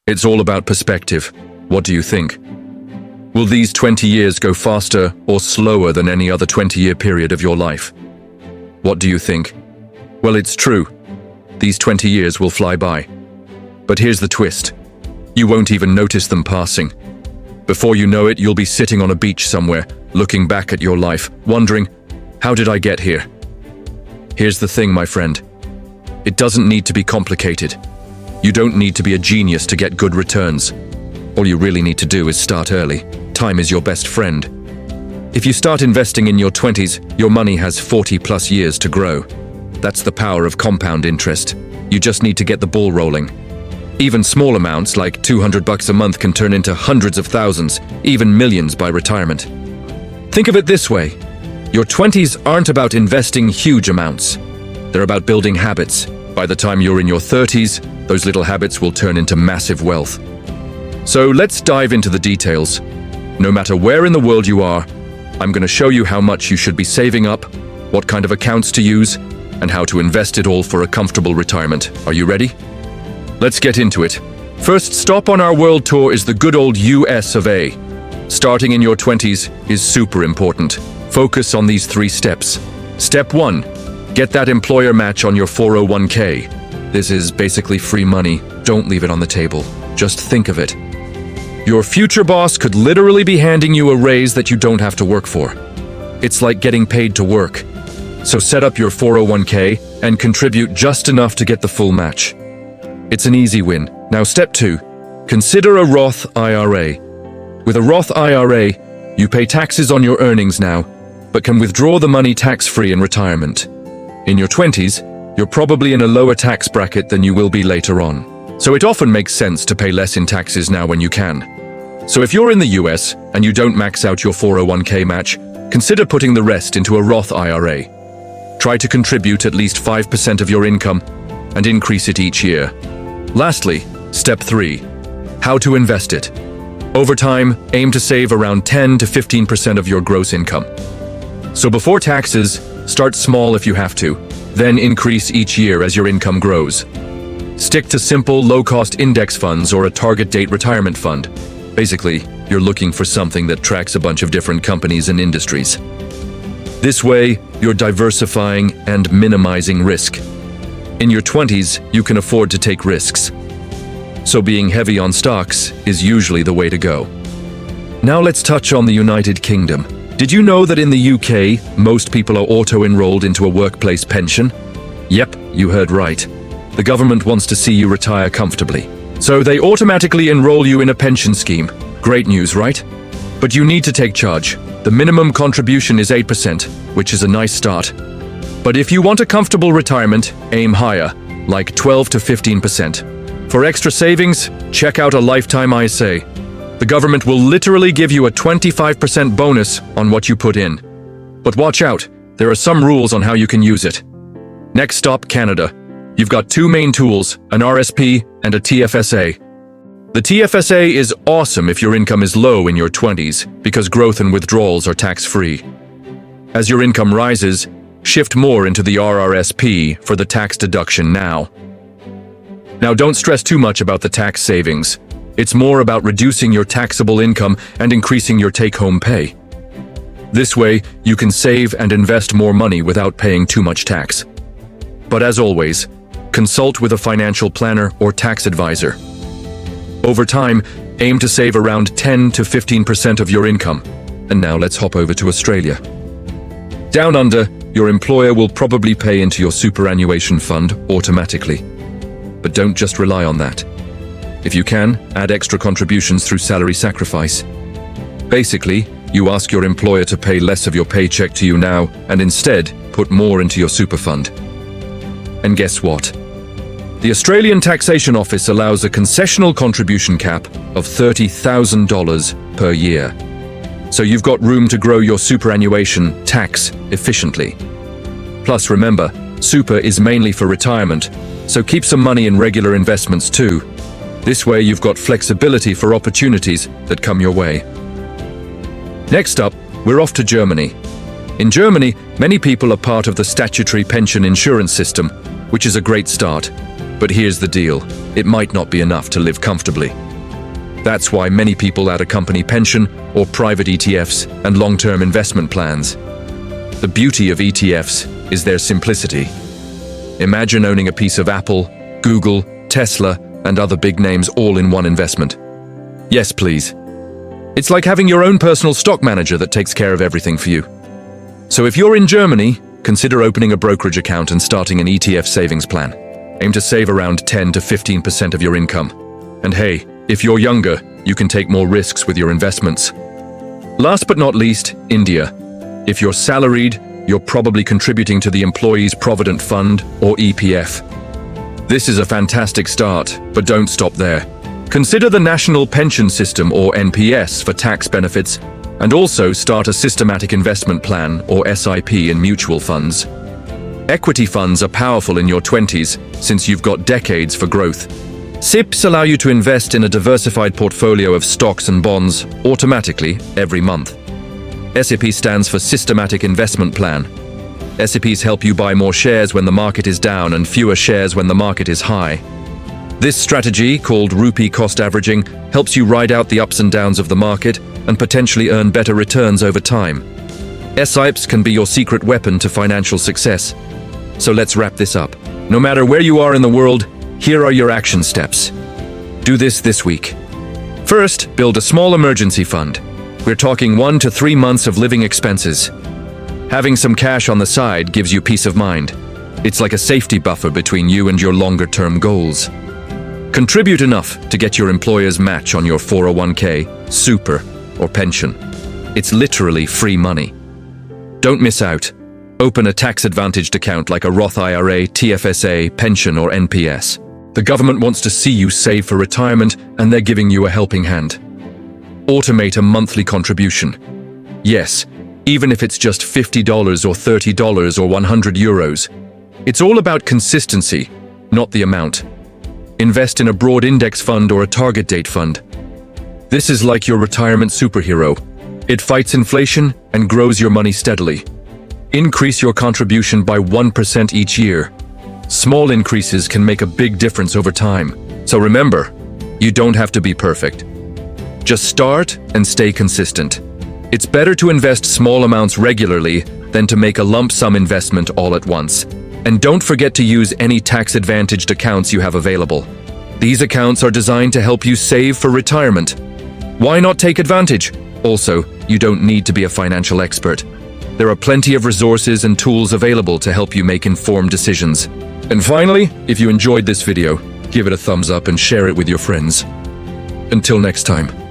It's all about perspective. What do you think? Will these 20 years go faster or slower than any other 20-year period of your life? What do you think? Well, it's true. These 20 years will fly by. But here's the twist. You won't even notice them passing. Before you know it, you'll be sitting on a beach somewhere, looking back at your life, wondering, how did I get here? Here's the thing, my friend. It doesn't need to be complicated. You don't need to be a genius to get good returns. All you really need to do is start early. Time is your best friend. If you start investing in your 20s, your money has 40+ years to grow. That's the power of compound interest. You just need to get the ball rolling. Even small amounts like $200 a month can turn into hundreds of thousands, even millions by retirement. Think of it this way. Your 20s aren't about investing huge amounts. They're about building habits. By the time you're in your 30s, those little habits will turn into massive wealth. So let's dive into the details. No matter where in the world you are, I'm going to show you how much you should be saving up, what kind of accounts to use, and how to invest it all for a comfortable retirement. Are you ready? Let's get into it. First stop on our world tour is the good old US of A. Starting in your 20s is super important. Focus on these 3 steps. Step 1. Get that employer match on your 401k. This is basically free money. Don't leave it on the table. Just think of it. Your future boss could literally be handing you a raise that you don't have to work for. It's like getting paid to work. So set up your 401k and contribute just enough to get the full match. It's an easy win. Now step 2. Consider a Roth IRA. With a Roth IRA, you pay taxes on your earnings now, but can withdraw the money tax-free in retirement. In your 20s, you're probably in a lower tax bracket than you will be later on. So it often makes sense to pay less in taxes now when you can. So if you're in the US and you don't max out your 401k match, consider putting the rest into a Roth IRA. Try to contribute at least 5% of your income and increase it each year. Lastly, step 3. How to invest it. Over time, aim to save around 10 to 15% of your gross income. So before taxes, start small if you have to, then increase each year as your income grows. Stick to simple, low-cost index funds or a target date retirement fund. Basically, you're looking for something that tracks a bunch of different companies and industries. This way, you're diversifying and minimizing risk. In your 20s, you can afford to take risks. So being heavy on stocks is usually the way to go. Now let's touch on the United Kingdom. Did you know that in the UK, most people are auto-enrolled into a workplace pension? Yep, you heard right. The government wants to see you retire comfortably. So they automatically enroll you in a pension scheme. Great news, right? But you need to take charge. The minimum contribution is 8%, which is a nice start. But if you want a comfortable retirement, aim higher, like 12 to 15%. For extra savings, check out a lifetime ISA. The government will literally give you a 25% bonus on what you put in. But watch out, there are some rules on how you can use it. Next stop, Canada. You've got 2 main tools, an RSP and a TFSA. The TFSA is awesome if your income is low in your 20s because growth and withdrawals are tax-free. As your income rises, shift more into the RRSP for the tax deduction now. Now don't stress too much about the tax savings. It's more about reducing your taxable income and increasing your take-home pay. This way, you can save and invest more money without paying too much tax. But as always, consult with a financial planner or tax advisor. Over time, aim to save around 10 to 15% of your income. And now let's hop over to Australia. Down under, your employer will probably pay into your superannuation fund automatically. But don't just rely on that. If you can, add extra contributions through salary sacrifice. Basically, you ask your employer to pay less of your paycheck to you now and instead put more into your super fund. And guess what? The Australian Taxation Office allows a concessional contribution cap of $30,000 per year. So you've got room to grow your superannuation tax efficiently. Plus remember, super is mainly for retirement, so keep some money in regular investments too. This way you've got flexibility for opportunities that come your way. Next up, we're off to Germany. In Germany, many people are part of the statutory pension insurance system, which is a great start. But here's the deal, it might not be enough to live comfortably. That's why many people add a company pension or private ETFs and long-term investment plans. The beauty of ETFs is their simplicity. Imagine owning a piece of Apple, Google, Tesla, and other big names all in one investment. Yes, please. It's like having your own personal stock manager that takes care of everything for you. So if you're in Germany, consider opening a brokerage account and starting an ETF savings plan. Aim to save around 10 to 15% of your income. And hey, if you're younger, you can take more risks with your investments. Last but not least, India. If you're salaried, you're probably contributing to the Employees Provident Fund, or EPF. This is a fantastic start, but don't stop there. Consider the National Pension System, or NPS, for tax benefits, and also start a systematic investment plan, or SIP, in mutual funds. Equity funds are powerful in your 20s, since you've got decades for growth. SIPs allow you to invest in a diversified portfolio of stocks and bonds automatically every month. SIP stands for Systematic Investment Plan. SIPs help you buy more shares when the market is down and fewer shares when the market is high. This strategy, called rupee cost averaging, helps you ride out the ups and downs of the market and potentially earn better returns over time. SIPs can be your secret weapon to financial success. So let's wrap this up. No matter where you are in the world, here are your action steps. Do this week. First, build a small emergency fund. We're talking 1 to 3 months of living expenses. Having some cash on the side gives you peace of mind. It's like a safety buffer between you and your longer-term goals. Contribute enough to get your employer's match on your 401k, super, or pension. It's literally free money. Don't miss out. Open a tax-advantaged account like a Roth IRA, TFSA, pension, or NPS. The government wants to see you save for retirement, and they're giving you a helping hand. Automate a monthly contribution. Yes, even if it's just $50 or $30 or 100 euros. It's all about consistency, not the amount. Invest in a broad index fund or a target date fund. This is like your retirement superhero. It fights inflation and grows your money steadily. Increase your contribution by 1% each year. Small increases can make a big difference over time. So remember, you don't have to be perfect. Just start and stay consistent. It's better to invest small amounts regularly than to make a lump sum investment all at once. And don't forget to use any tax-advantaged accounts you have available. These accounts are designed to help you save for retirement. Why not take advantage? Also, you don't need to be a financial expert. There are plenty of resources and tools available to help you make informed decisions. And finally, if you enjoyed this video, give it a thumbs up and share it with your friends. Until next time.